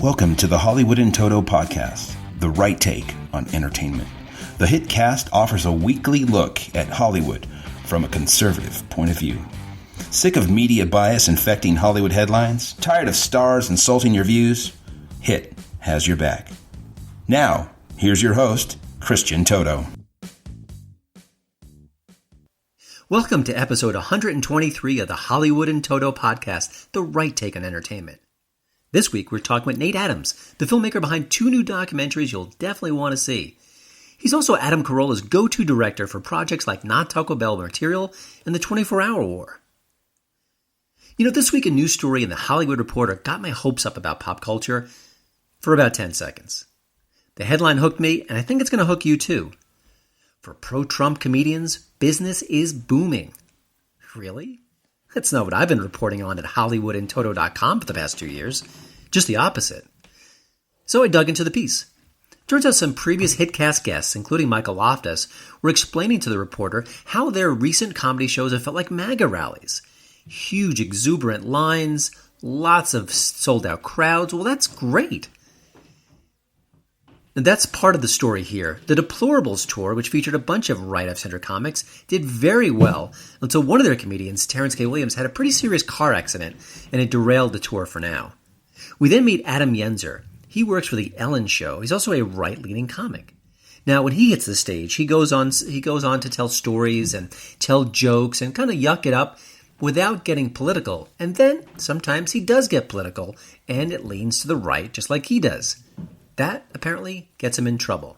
Welcome to the Hollywood in Toto podcast, the right take on entertainment. The HiT cast offers a weekly look at Hollywood from a conservative point of view. Sick of media bias infecting Hollywood headlines? Tired of stars insulting your views? HiT has your back. Now, here's your host, Christian Toto. Welcome to episode 123 of the Hollywood in Toto podcast, the right take on entertainment. This week, we're talking with Nate Adams, the filmmaker behind two new documentaries you'll definitely want to see. He's also Adam Carolla's go-to director for projects like Not Taco Bell Material and The 24-Hour War. You know, this week a news story in The Hollywood Reporter got my hopes up about pop culture for about 10 seconds. The headline hooked me, and I think it's going to hook you too. For pro-Trump comedians, business is booming. Really? That's not what I've been reporting on at HollywoodinToto.com for the past 2 years. Just the opposite. So I dug into the piece. Turns out some previous HitCast guests, including Michael Loftus, were explaining to the reporter how their recent comedy shows have felt like MAGA rallies. Huge, exuberant lines, lots of sold-out crowds. Well, that's great. And that's part of the story here. The Deplorables tour, which featured a bunch of right-of-center comics, did very well until one of their comedians, Terrence K. Williams, had a pretty serious car accident, and it derailed the tour for now. We then meet Adam Yenzer. He works for The Ellen Show. He's also a right-leaning comic. Now, when he hits the stage, he goes on to tell stories and tell jokes and kind of yuck it up without getting political. And then, sometimes he does get political, and it leans to the right, just like he does. That, apparently, gets him in trouble.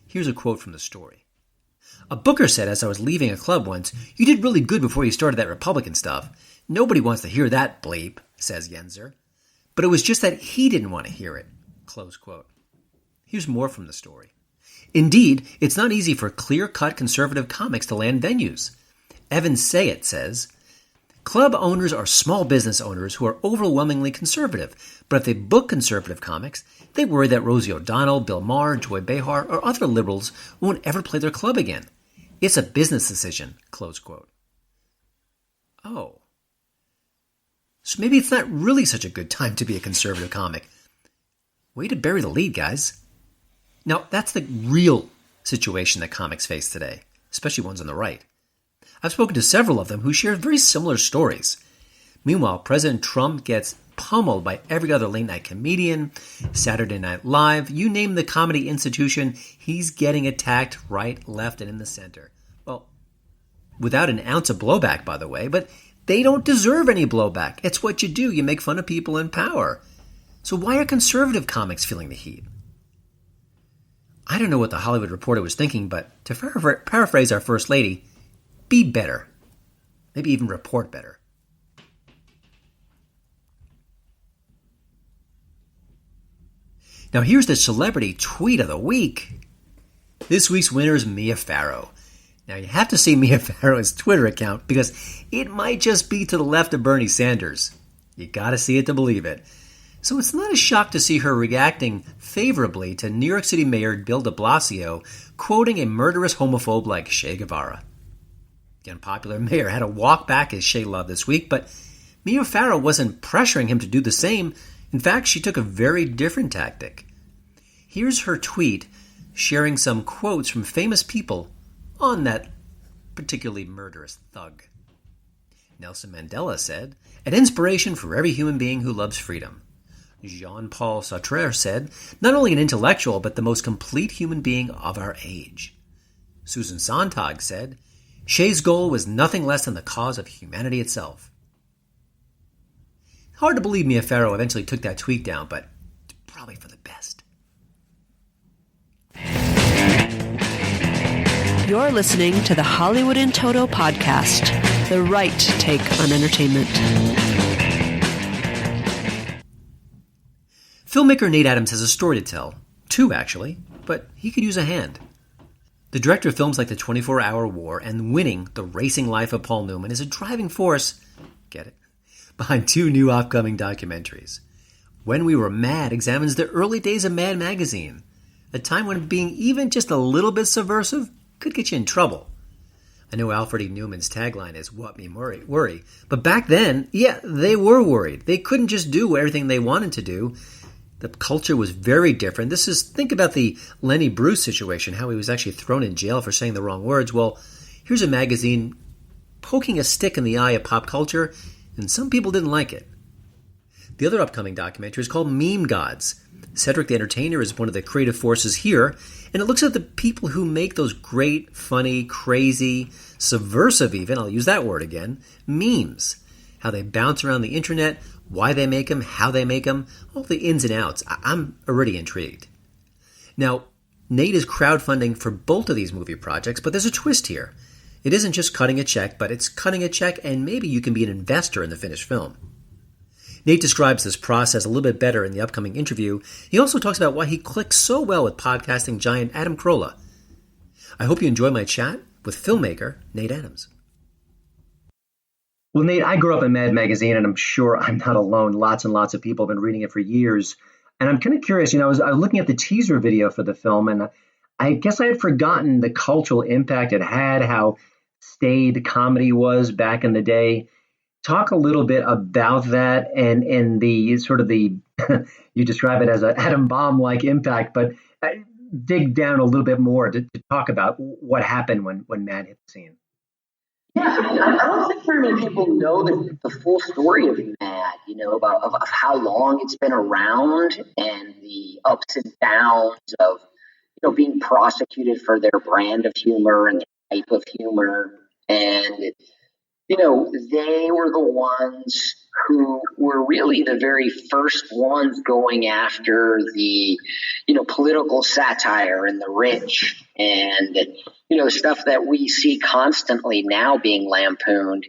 Here's a quote from the story. A booker said as I was leaving a club once, "You did really good before you started that Republican stuff. Nobody wants to hear that bleep," says Yenzer. But it was just that he didn't want to hear it. Close quote. Here's more from the story. Indeed, it's not easy for clear-cut conservative comics to land venues. Evan Sayet says, "Club owners are small business owners who are overwhelmingly conservative, but if they book conservative comics, they worry that Rosie O'Donnell, Bill Maher, Joy Behar, or other liberals won't ever play their club again. It's a business decision," close quote. Oh. So maybe it's not really such a good time to be a conservative comic. Way to bury the lead, guys. Now, that's the real situation that comics face today, especially ones on the right. I've spoken to several of them who share very similar stories. Meanwhile, President Trump gets pummeled by every other late-night comedian, Saturday Night Live, you name the comedy institution, he's getting attacked right, left, and in the center. Well, without an ounce of blowback, by the way, but they don't deserve any blowback. It's what you do. You make fun of people in power. So why are conservative comics feeling the heat? I don't know what the Hollywood Reporter was thinking, but to paraphrase our First Lady, be better. Maybe even report better. Now here's the celebrity tweet of the week. This week's winner is Mia Farrow. Now you have to see Mia Farrow's Twitter account because it might just be to the left of Bernie Sanders. You gotta see it to believe it. So it's not a shock to see her reacting favorably to New York City Mayor Bill de Blasio quoting a murderous homophobe like Che Guevara. The unpopular mayor had to walk back his Che love this week, but Mia Farrow wasn't pressuring him to do the same. In fact, she took a very different tactic. Here's her tweet sharing some quotes from famous people on that particularly murderous thug. Nelson Mandela said, "An inspiration for every human being who loves freedom." Jean-Paul Sartre said, "Not only an intellectual, but the most complete human being of our age." Susan Sontag said, "Che's goal was nothing less than the cause of humanity itself." Hard to believe Mia Farrow eventually took that tweet down, but probably for the best. You're listening to the Hollywood in Toto podcast, the right take on entertainment. Filmmaker Nate Adams has a story to tell. Two, actually, but he could use a hand. The director of films like The 24-Hour War and Winning, The Racing Life of Paul Newman is a driving force, get it, behind two new upcoming documentaries. When We Were Mad examines the early days of Mad Magazine, a time when being even just a little bit subversive could get you in trouble. I know Alfred E. Newman's tagline is "What Me Worry," but back then, yeah, they were worried. They couldn't just do everything they wanted to do. The culture was very different. Think about the Lenny Bruce situation, how he was actually thrown in jail for saying the wrong words. Well, here's a magazine poking a stick in the eye of pop culture, and some people didn't like it. The other upcoming documentary is called Meme Gods. Cedric the Entertainer is one of the creative forces here, and it looks at the people who make those great, funny, crazy, subversive even, I'll use that word again, memes. How they bounce around the internet, why they make them, how they make them, all the ins and outs. I'm already intrigued. Now, Nate is crowdfunding for both of these movie projects, but there's a twist here. It isn't just cutting a check, but it's cutting a check and maybe you can be an investor in the finished film. Nate describes this process a little bit better in the upcoming interview. He also talks about why he clicks so well with podcasting giant Adam Carolla. I hope you enjoy my chat with filmmaker Nate Adams. Well, Nate, I grew up in Mad Magazine, and I'm sure I'm not alone. Lots and lots of people have been reading it for years. And I'm kind of curious, I was looking at the teaser video for the film, and I guess I had forgotten the cultural impact it had, how staid comedy was back in the day. Talk a little bit about that and the sort of the, you describe it as an atom bomb-like impact, but dig down a little bit more to talk about what happened when Mad hit the scene. Yeah, I don't think very many people know the full story of Mad, about of how long it's been around and the ups and downs of, being prosecuted for their brand of humor and type of humor. And, they were the ones who were really the very first ones going after the, political satire and the rich and, stuff that we see constantly now being lampooned.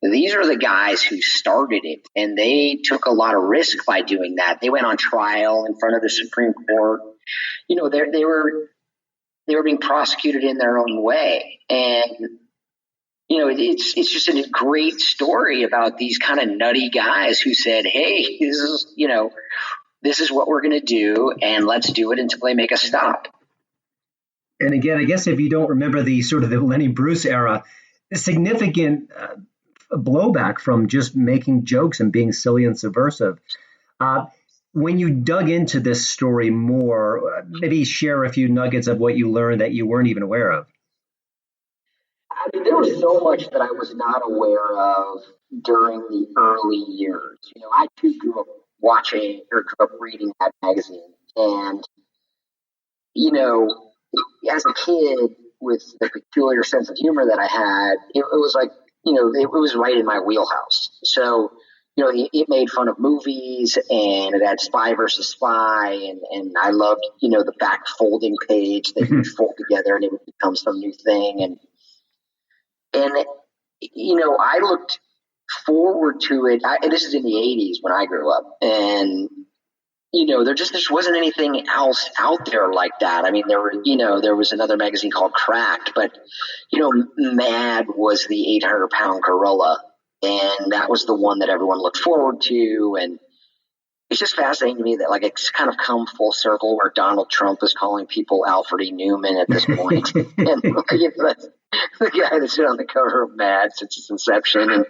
These are the guys who started it, and they took a lot of risk by doing that. They went on trial in front of the Supreme Court. They were being prosecuted in their own way. And, it's just a great story about these kind of nutty guys who said, hey, this is what we're going to do, and let's do it until they make us stop. And again, I guess if you don't remember the sort of the Lenny Bruce era, significant blowback from just making jokes and being silly and subversive. When you dug into this story more, maybe share a few nuggets of what you learned that you weren't even aware of. I mean, there was so much that I was not aware of during the early years. I too grew up reading that magazine. And, as a kid with the peculiar sense of humor that I had, it was like, it was right in my wheelhouse. So, it made fun of movies, and it had Spy versus Spy, and I loved, the back folding page that you would fold together and it would become some new thing. And I looked forward to it. This is in the 80s when I grew up, and there just wasn't anything else out there like that. I mean, there was another magazine called Cracked, but Mad was the 800-pound gorilla, and that was the one that everyone looked forward to. And it's just fascinating to me that it's kind of come full circle where Donald Trump is calling people Alfred E. Newman at this point. And that's the guy that's been on the cover of Mad since its inception. And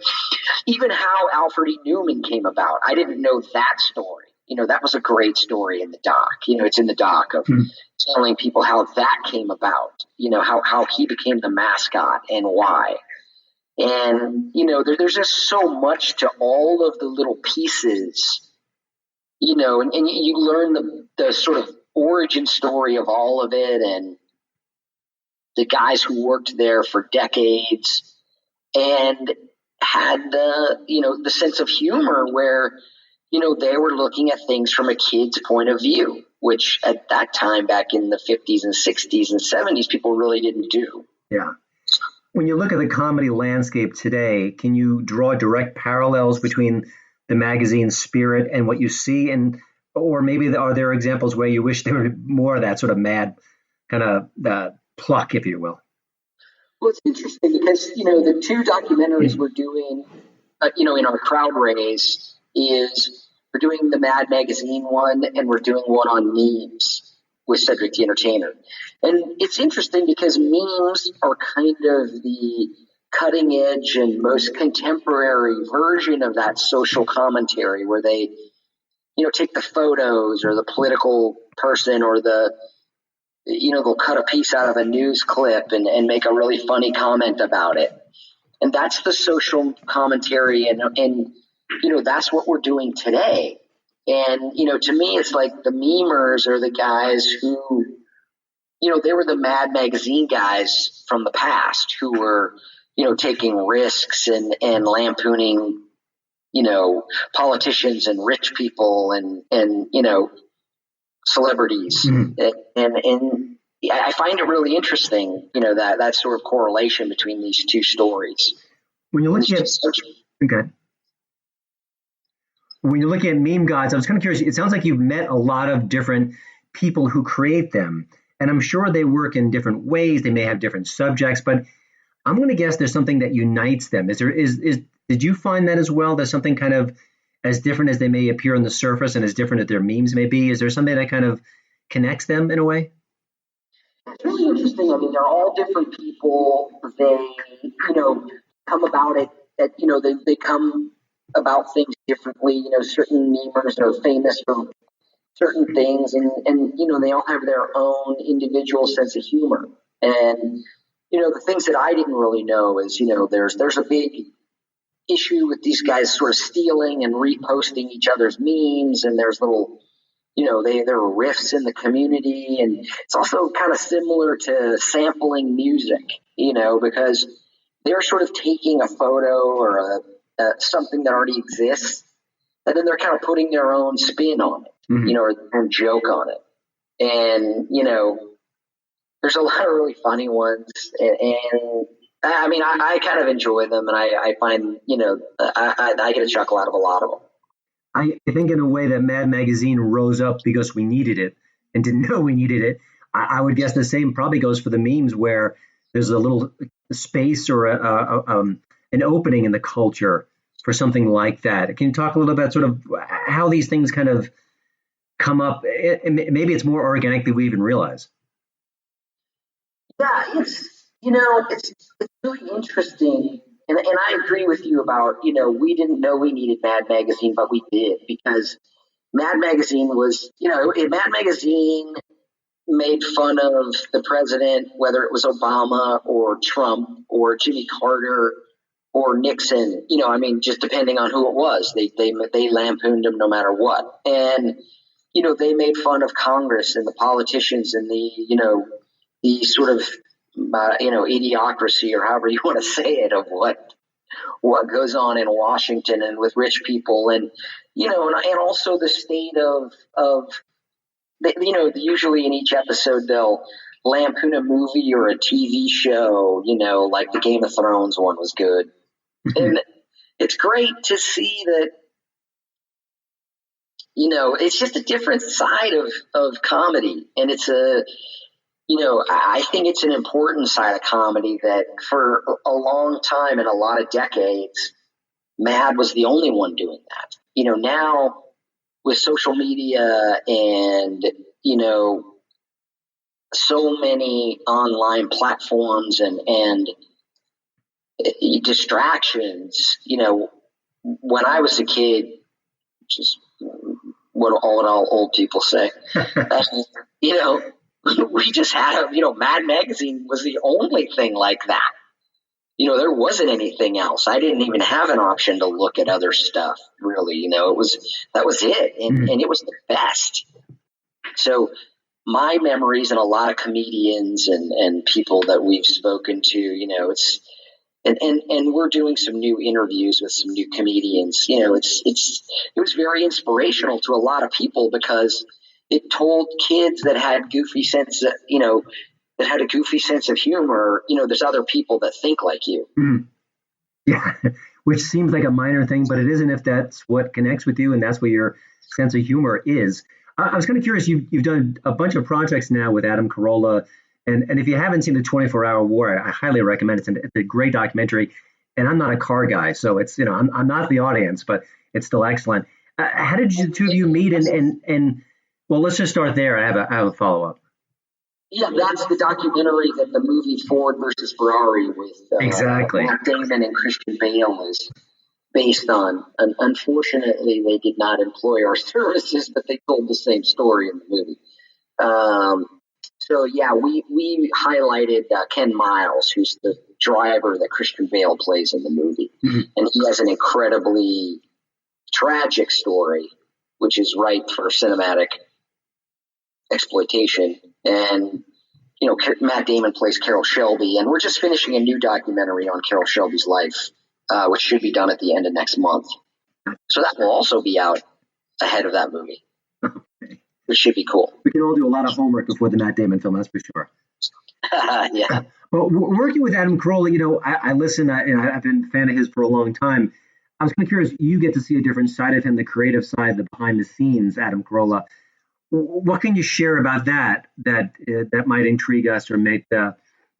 even how Alfred E. Newman came about, I didn't know that story. That was a great story in the doc. It's in the doc of telling people how that came about, how he became the mascot and why. And, there's just so much to all of the little pieces, and you learn the sort of origin story of all of it and the guys who worked there for decades and had the sense of humor where, they were looking at things from a kid's point of view, which at that time back in the 50s and 60s and 70s, people really didn't do. Yeah. When you look at the comedy landscape today, can you draw direct parallels between the magazine's spirit and what you see? Or maybe are there examples where you wish there were more of that sort of Mad kind of pluck, if you will? Well, it's interesting because, the two documentaries we're doing, in our crowd raise is we're doing the Mad Magazine one and we're doing one on memes with Cedric the Entertainer. And it's interesting because memes are kind of the cutting edge and most contemporary version of that social commentary where they, take the photos or the political person or they'll cut a piece out of a news clip and make a really funny comment about it. And that's the social commentary. And that's what we're doing today. And, to me, it's like the memers are the guys who, they were the Mad Magazine guys from the past who were, taking risks and lampooning, politicians and rich people and celebrities. Mm-hmm. And I find it really interesting, that sort of correlation between these two stories. When you're looking When you're looking at meme gods, I was kind of curious. It sounds like you've met a lot of different people who create them, and I'm sure they work in different ways. They may have different subjects, but I'm going to guess there's something that unites them. Did you find that as well? There's something kind of as different as they may appear on the surface and as different as their memes may be. Is there something that kind of connects them in a way? It's really interesting. I mean, they're all different people. They, come about it that, they come about things differently. Certain memers are famous for certain things and they all have their own individual sense of humor. And, the things that I didn't really know is, there's a big issue with these guys sort of stealing and reposting each other's memes, and there's little, there are riffs in the community, and it's also kind of similar to sampling music, because they're sort of taking a photo or something that already exists, and then they're kind of putting their own spin on it, mm-hmm. Or their own joke on it. And, there's a lot of really funny ones. And I mean, I kind of enjoy them, and I find, I get a chuckle out of a lot of them. I think in a way that Mad Magazine rose up because we needed it and didn't know we needed it. I would guess the same probably goes for the memes, where there's a little space or an opening in the culture for something like that. Can you talk a little about sort of how these things kind of come up? Maybe it's more organic than we even realize. Yeah, it's really interesting. And I agree with you about, we didn't know we needed Mad Magazine, but we did, because Mad Magazine was, Mad Magazine made fun of the president, whether it was Obama or Trump or Jimmy Carter or Nixon, just depending on who it was, they lampooned him no matter what. And, they made fun of Congress and the politicians and the sort of, idiocracy, or however you want to say it, of what goes on in Washington and with rich people, and and also the state of usually in each episode they'll lampoon a movie or a TV show, like the Game of Thrones one was good. And it's great to see that, it's just a different side of comedy, and it's I think it's an important side of comedy that for a long time and a lot of decades, Mad was the only one doing that. Now with social media and, so many online platforms and distractions, when I was a kid, which is what all old people say, we just had Mad Magazine was the only thing like that. There wasn't anything else. I didn't even have an option to look at other stuff, really. That was it. And it was the best. So my memories, and a lot of comedians and people that we've spoken to, it's, and we're doing some new interviews with some new comedians. It was very inspirational to a lot of people, because it told kids that had a goofy sense of humor, there's other people that think like you. Mm. Yeah, which seems like a minor thing, but it isn't if that's what connects with you and that's what your sense of humor is. I was kind of curious, you've done a bunch of projects now with Adam Carolla, and if you haven't seen the 24-Hour War, I highly recommend it. It's a great documentary, and I'm not a car guy, so it's, I'm not the audience, but it's still excellent. How did the two of you meet? And well, let's just start there. I have a follow-up. Yeah, that's the documentary that the movie Ford versus Ferrari with exactly. Matt Damon and Christian Bale is based on. And unfortunately, they did not employ our services, but they told the same story in the movie. So yeah, we highlighted Ken Miles, who's the driver that Christian Bale plays in the movie, and he has an incredibly tragic story, which is ripe for cinematic exploitation. And Matt Damon plays Carroll Shelby, and we're just finishing a new documentary on Carroll Shelby's life, which should be done at the end of next month. So that will also be out ahead of that movie, which should be cool. We can all do a lot of homework before the Matt Damon film, that's for sure. Yeah. Well, working with Adam Carolla, I listen, I've been a fan of his for a long time. I was kind of curious, you get to see a different side of him, the creative side, the behind the scenes, Adam Carolla. What can you share about that might intrigue us or might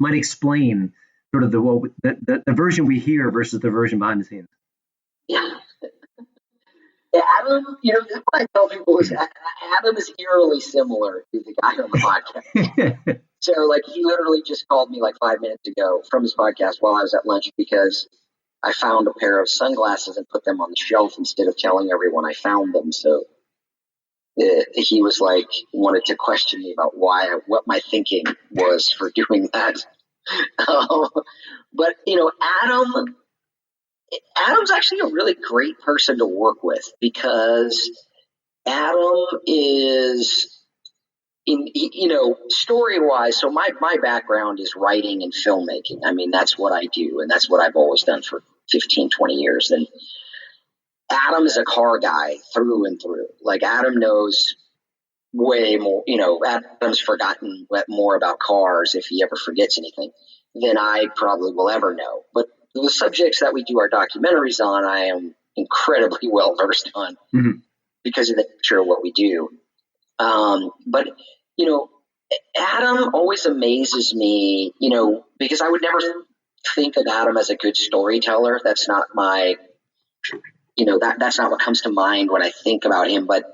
explain sort of the version we hear versus the version behind the scenes? Yeah. Adam, what I tell people is Adam is eerily similar to the guy on the podcast. So, he literally just called me 5 minutes ago from his podcast while I was at lunch because I found a pair of sunglasses and put them on the shelf instead of telling everyone I found them. So he was wanted to question me about what my thinking was for doing that. But, Adam's actually a really great person to work with because Adam is story-wise. So my background is writing and filmmaking. I mean, that's what I do, and that's what I've always done for 15, 20 years. And Adam is a car guy through and through. Adam knows way more, Adam's forgotten more about cars, if he ever forgets anything, than I probably will ever know. But the subjects that we do our documentaries on, I am incredibly well versed on because of the nature of what we do. But Adam always amazes me, because I would never think of Adam as a good storyteller. That's not my, that's not what comes to mind when I think about him. But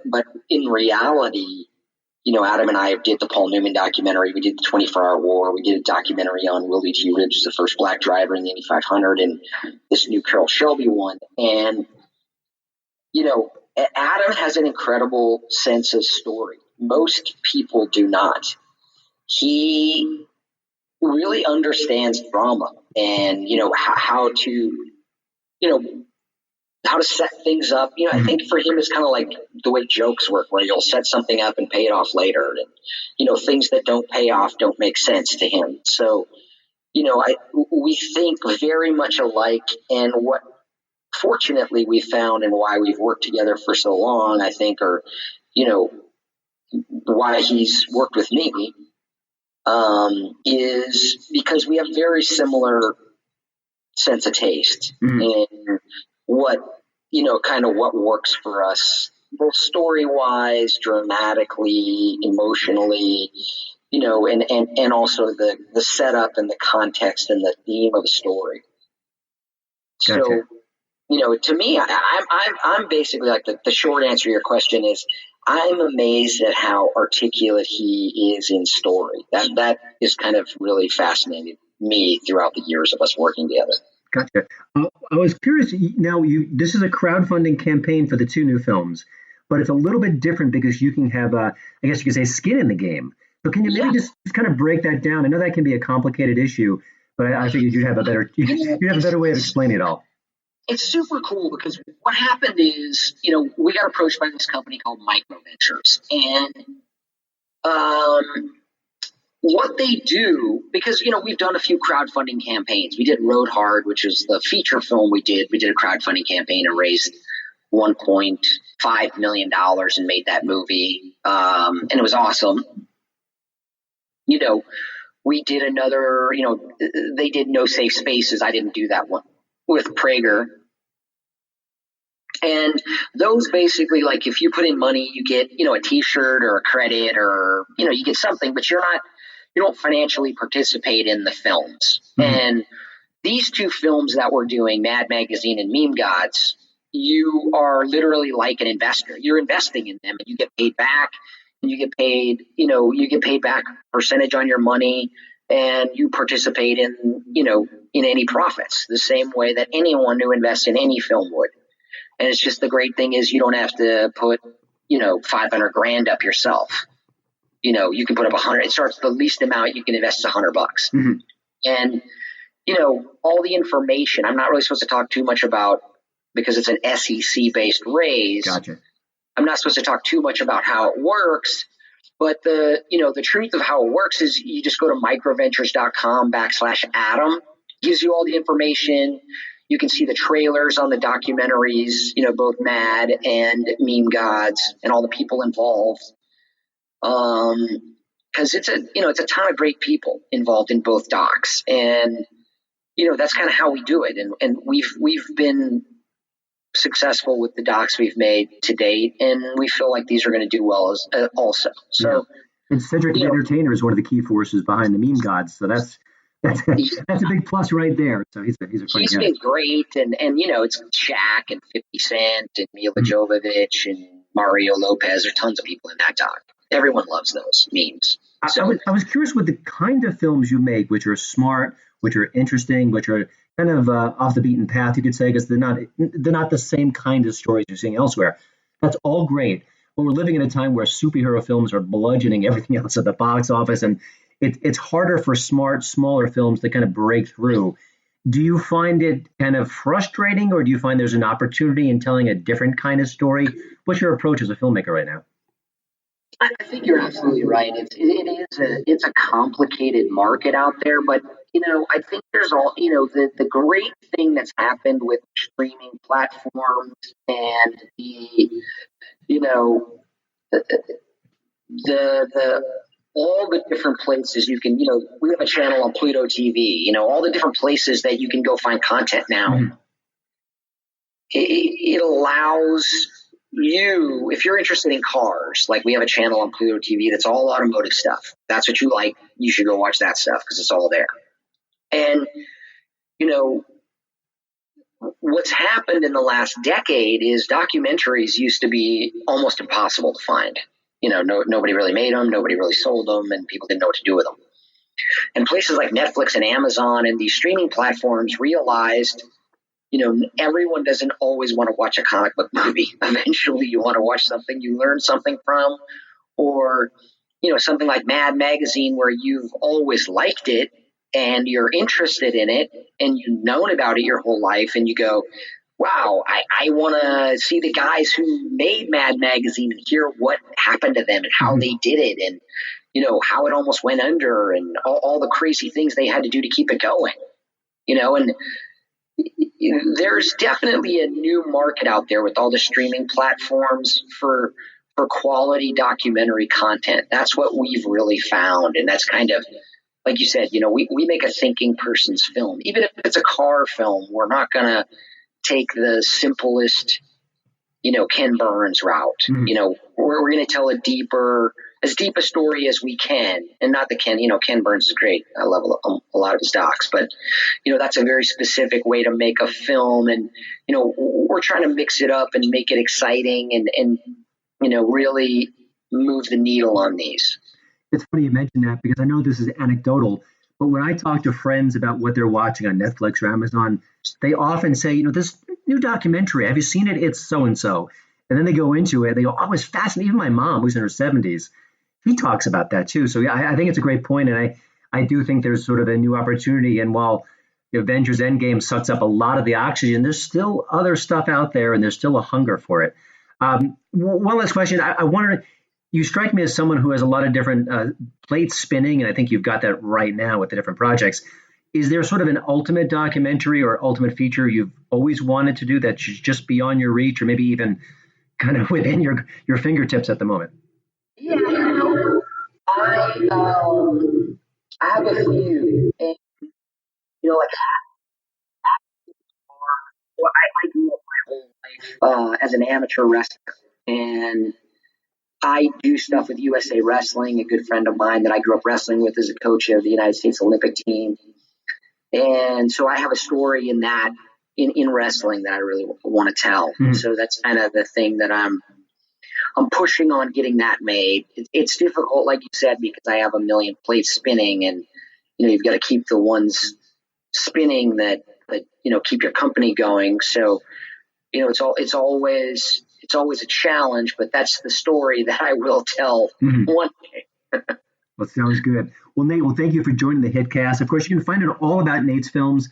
in reality, Adam and I did the Paul Newman documentary. We did the 24-Hour War. We did a documentary on Willie G. Ridge, the first black driver in the Indy 500, and this new Carroll Shelby one. And, Adam has an incredible sense of story. Most people do not. He really understands drama and, how to set things up. I think for him it's kind of like the way jokes work, where you'll set something up and pay it off later. And, things that don't pay off don't make sense to him. So, we think very much alike. And what fortunately we found and why we've worked together for so long, I think, or, why he's worked with me, is because we have very similar sense of taste and what, kind of what works for us, both story-wise, dramatically, emotionally, and also the setup and the context and the theme of the story. Gotcha. So, to me, I'm basically the short answer to your question is I'm amazed at how articulate he is in story. That is kind of really fascinated me throughout the years of us working together. Gotcha. I was curious. Now, this is a crowdfunding campaign for the two new films, but it's a little bit different because you can have, I guess you could say, skin in the game. So can you maybe just kind of break that down? I know that can be a complicated issue, but I figured you'd have a better way of explaining it all. It's super cool because what happened is, we got approached by this company called Micro Ventures, and what they do, because, we've done a few crowdfunding campaigns. We did Road Hard, which is the feature film we did. We did a crowdfunding campaign and raised $1.5 million and made that movie. And it was awesome. We did another, they did No Safe Spaces. I didn't do that one with Prager. And those basically, if you put in money, you get, a t-shirt or a credit or, you get something, but you don't financially participate in the films. And these two films that we're doing, Mad Magazine and Meme Gods, you are literally like an investor. You're investing in them and you get paid back, and you get paid back percentage on your money, and you participate in any profits the same way that anyone who invests in any film would. And it's just the great thing is you don't have to put, $500,000 up yourself. You can put up 100. It starts the least amount you can invest is $100. Mm-hmm. And, all the information I'm not really supposed to talk too much about because it's an SEC based raise. Gotcha. I'm not supposed to talk too much about how it works, but the truth of how it works is you just go to microventures.com/Adam, gives you all the information. You can see the trailers on the documentaries, both Mad and Meme Gods and all the people involved. Cause it's a ton of great people involved in both docs, and, that's kind of how we do it. And we've been successful with the docs we've made to date, and we feel like these are going to do well as also. So, yeah. And Cedric the Entertainer is one of the key forces behind the Meme Gods. So that's a big plus right there. So he's a funny he's guy. been great, and it's Shaq and 50 Cent and Mila Jovovich and Mario Lopez. There are tons of people in that doc. Everyone loves those memes. So, I was curious with the kind of films you make, which are smart, which are interesting, which are kind of off the beaten path, you could say, because they're not the same kind of stories you're seeing elsewhere. That's all great. But we're living in a time where superhero films are bludgeoning everything else at the box office, and it's harder for smart, smaller films to kind of break through. Do you find it kind of frustrating, or do you find there's an opportunity in telling a different kind of story? What's your approach as a filmmaker right now? I think you're absolutely right. It's a complicated market out there, but I think there's the great thing that's happened with streaming platforms and the all the different places you can, we have a channel on Pluto TV, all the different places that you can go find content now. Mm-hmm. It allows you, if you're interested in cars, like we have a channel on Pluto TV that's all automotive stuff. That's what you like. You should go watch that stuff because it's all there. And, what's happened in the last decade is documentaries used to be almost impossible to find. Nobody really made them, nobody really sold them, and people didn't know what to do with them. And places like Netflix and Amazon and these streaming platforms realized, everyone doesn't always want to watch a comic book movie. Eventually you want to watch something you learn something from, or, something like Mad Magazine where you've always liked it and you're interested in it and you've known about it your whole life, and you go, wow, I want to see the guys who made Mad Magazine and hear what happened to them and how they did it, and, how it almost went under, and all the crazy things they had to do to keep it going, and there's definitely a new market out there with all the streaming platforms for quality documentary content. That's what we've really found. And that's kind of, like you said, we make a thinking person's film. Even if it's a car film, we're not going to take the simplest, Ken Burns route. Mm-hmm. We're going to tell as deep a story as we can. And not that Ken Burns is great. I love a lot of his docs, but, that's a very specific way to make a film. And, we're trying to mix it up and make it exciting and really move the needle on these. It's funny you mentioned that, because I know this is anecdotal, but when I talk to friends about what they're watching on Netflix or Amazon, they often say, this new documentary, have you seen it? It's so-and-so. And then they go into it. They go, oh, it's fascinating. Even my mom, who's in her 70s, she talks about that too. So yeah, I think it's a great point. And I do think there's sort of a new opportunity. And while Avengers Endgame sucks up a lot of the oxygen, there's still other stuff out there, and there's still a hunger for it. One last question. I wonder, you strike me as someone who has a lot of different plates spinning, and I think you've got that right now with the different projects. Is there sort of an ultimate documentary or ultimate feature you've always wanted to do that's just beyond your reach, or maybe even kind of within your fingertips at the moment? Yeah, I have a few, and I grew up my whole life as an amateur wrestler, and I do stuff with USA Wrestling. A good friend of mine that I grew up wrestling with is a coach of the United States Olympic team, and so I have a story in that in wrestling that I really want to tell. Mm-hmm. So that's kind of the thing that I'm pushing on getting that made. It's difficult, like you said, because I have a million plates spinning, and you've got to keep the ones spinning that keep your company going. So it's always a challenge, but that's the story that I will tell one day. Well, sounds good. Well, Nate, thank you for joining the HitCast. Of course, you can find out all about Nate's films a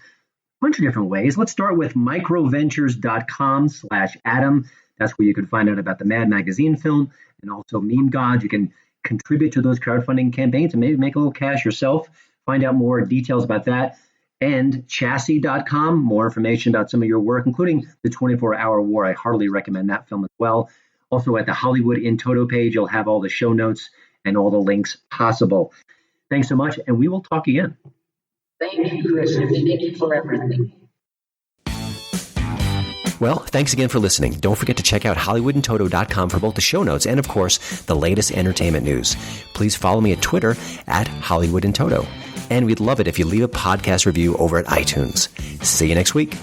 bunch of different ways. Let's start with microventures.com/Adam. That's where you can find out about the Mad Magazine film and also Meme Gods. You can contribute to those crowdfunding campaigns and maybe make a little cash yourself. Find out more details about that. And chassis.com, more information about some of your work, including the 24-Hour War. I heartily recommend that film as well. Also at the Hollywood in Toto page, you'll have all the show notes and all the links possible. Thanks so much, and we will talk again. Thank you, Chris. Thank you for everything. Well, thanks again for listening. Don't forget to check out HollywoodInToto.com for both the show notes and, of course, the latest entertainment news. Please follow me at Twitter at HollywoodInToto. And we'd love it if you leave a podcast review over at iTunes. See you next week.